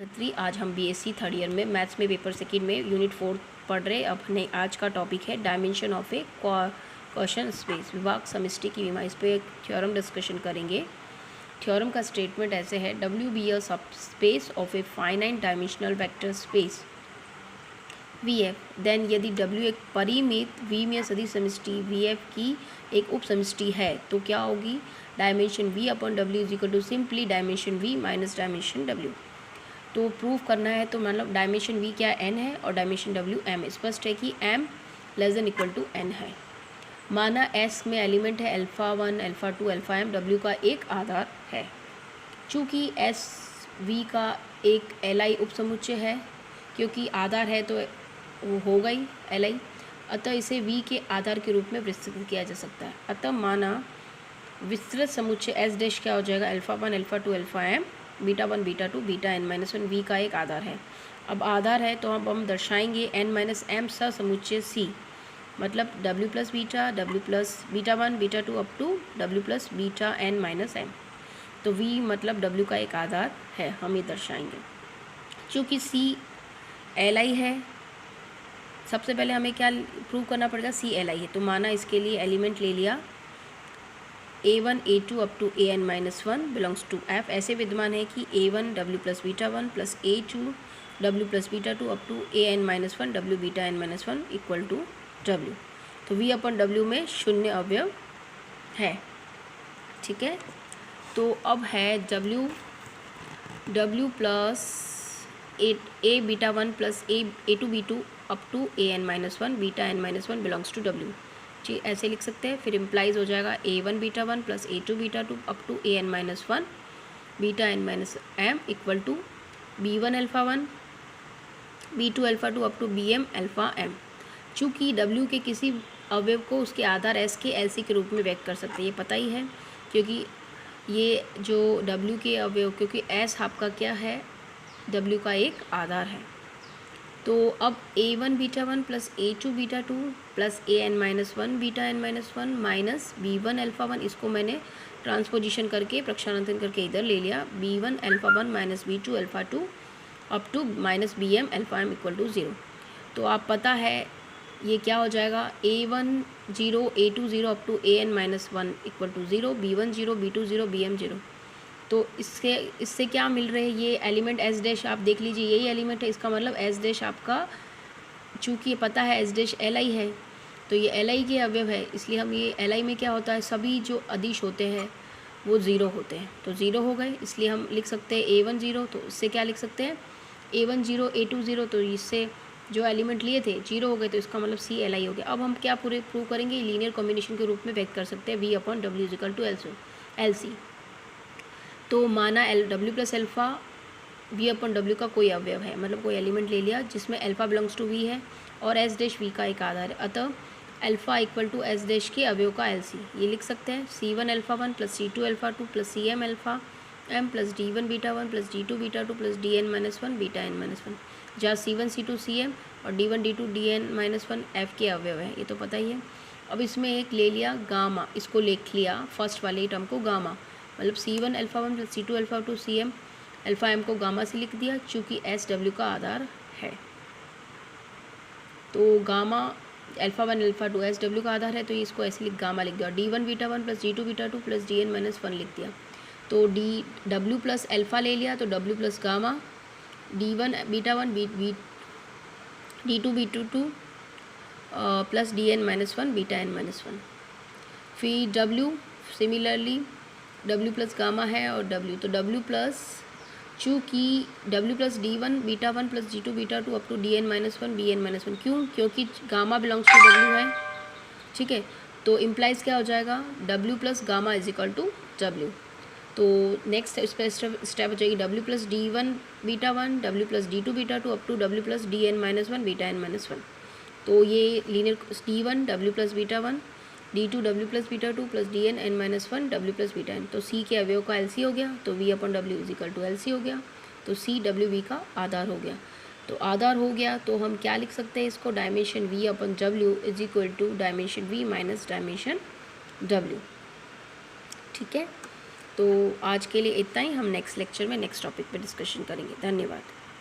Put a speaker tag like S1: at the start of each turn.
S1: 3 आज हम BSc third year में मैथ्स में पेपर सेकंड में यूनिट 4 पढ़ रहे। अपने आज का टॉपिक है dimension of a quotient space, विभाग समष्टि की विमा। इस पर एक थ्योरम डिस्कशन करेंगे। थ्योरम का स्टेटमेंट ऐसे है, W be a subspace of a finite dimensional vector space V F, then यदि डब्ल्यू एक परिमित वी में सदिश समष्टि वी एफ की एक उप समष्टि है तो क्या होगी, dimension V upon W is equal to simply dimension V minus dimension W. तो प्रूव करना है तो मतलब डायमेंशन वी क्या एन है और डायमेंशन डब्ल्यू एम है। स्पष्ट है कि M less than equal to N है। माना एस में एलिमेंट है alpha 1, alpha 2, alpha M, W का एक आधार है। चूँकि एस वी का एक एल आई उपसमुच्चय है, क्योंकि आधार है तो वो होगा ही एल आई, अतः इसे वी के आधार के रूप में विस्तृत किया जा सकता है। अतः माना विस्तृत समुच्चय एस डैश क्या हो जाएगा, alpha 1, alpha 2, alpha M, beta 1, beta 2, beta n minus 1 V का एक आधार है। अब आधार है तो अब हम दर्शाएंगे n माइनस एम समुच्चय सी, मतलब w plus beta, w plus beta 1, beta 2 up to w plus beta n minus M. तो v मतलब w का एक आधार है, हम ये दर्शाएंगे। चूँकि c एल आई है, सबसे पहले हमें क्या प्रूव करना पड़ेगा, c एल आई है। तो माना इसके लिए एलिमेंट ले लिया a1, a2 up to an minus 1 belongs to f। ऐसे विद्यमान है कि a1 w plus beta 1 plus a2 w plus beta 2 up to an minus 1 w beta n minus 1 equal to w। तो v अपन w में शून्य अवयव है, ठीक है। तो अब है w plus a beta 1 plus a2 b2 up to an minus 1 beta n minus 1 belongs to w। जी ऐसे लिख सकते हैं। फिर इम्प्लाइज हो जाएगा a1 beta 1 plus a2 beta 2 up to an minus 1 beta n minus m equal to b1 alpha 1, b2 alpha 2 up to bm alpha m। चूँकि w के किसी अवयव को उसके आधार s के lc के रूप में व्यक्त कर सकते हैं, ये पता ही है, क्योंकि ये जो w के अवयव, क्योंकि s आपका क्या है, w का एक आधार है। तो अब a1 beta 1 plus a2 beta 2 plus an minus 1 beta n minus 1 minus b1 alpha 1, इसको मैंने ट्रांसपोजिशन करके प्रक्षाणांतरण करके इधर ले लिया, b1 alpha 1 minus b2 alpha 2 up to minus bm alpha m equal to 0। तो आप पता है ये क्या हो जाएगा, a1 0, a2 0 up to an minus 1 equal to 0, b1 0, b2 0, bm 0। तो इससे क्या मिल रहे हैं, ये एलिमेंट एस डैश आप देख लीजिए, यही एलिमेंट है। इसका मतलब एस डैश आपका, चूँकि ये पता है एस डैश एल आई है, तो ये एल आई के अवयव है, इसलिए हम ये एल आई में क्या होता है, सभी जो अदिश होते हैं वो ज़ीरो होते हैं। तो ज़ीरो हो गए, इसलिए हम लिख सकते हैं a1 0। तो इससे क्या लिख सकते हैं, a1 0, a2 0, तो इससे जो एलिमेंट लिए थे जीरो हो गए, तो इसका मतलब सी एल आई हो गया। अब हम क्या पूरे प्रूव करेंगे, लीनियर कॉम्बिनेशन के रूप में व्यक्त कर सकते हैं v upon W is equal to L C. तो माना w plus alpha v upon w का कोई अवयव है, मतलब कोई एलिमेंट ले लिया जिसमें अल्फ़ा बिलोंग्स टू v है और s डैश v का एक आधार है, अतः alpha equal to s dash के अवयव का lc। ये लिख सकते हैं c1 alpha 1 plus c2 alpha 2 plus cm alpha m plus d1 beta 1 plus d2 beta 2 plus dn minus 1 beta n minus 1, जहाँ c1 c2 cm और d1 d2 dn minus 1 f के अवयव है, ये तो पता ही है। अब इसमें एक ले लिया गामा, इसको लिख लिया फर्स्ट वाले टर्म को गामा, मतलब c1 alpha 1 plus c2 alpha 2 cm alpha m को गामा से लिख दिया, चूँकि s w का आधार है। तो gamma alpha 1 alpha 2 s w का आधार है, तो इसको ऐसे गामा लिख दिया। d1 beta 1 plus d2 beta 2 plus dn minus 1 लिख दिया। तो w प्लस अल्फ़ा ले लिया, तो w plus gamma, d1 beta 1 d2 beta 2 plus dn minus 1 beta n minus 1। फिर w similarly w plus gamma है और w, तो w प्लस, चूँकि w plus d1 beta 1 plus d2 beta 2 up to dn minus 1 bn minus 1, क्यों, क्योंकि gamma belongs to w है, ठीक है। तो इम्प्लाइज क्या हो जाएगा, w plus gamma is equal to w। तो नेक्स्ट स्टेप हो जाएगी w plus d1 beta 1, w plus d2 beta 2 up to w plus dn minus 1 beta n minus 1। तो ये linear d1 w plus beta 1, d2 w plus beta 2 plus dn n minus 1 w plus beta n। तो c के अवयव का lc हो गया, तो v upon w is equal to lc हो गया। तो c w v का आधार हो गया। तो आधार हो गया तो हम क्या लिख सकते हैं इसको, dimension v upon w is equal to dimension v minus dimension w, ठीक है। तो आज के लिए इतना ही। हम नेक्स्ट लेक्चर में नेक्स्ट टॉपिक पे डिस्कशन करेंगे। धन्यवाद।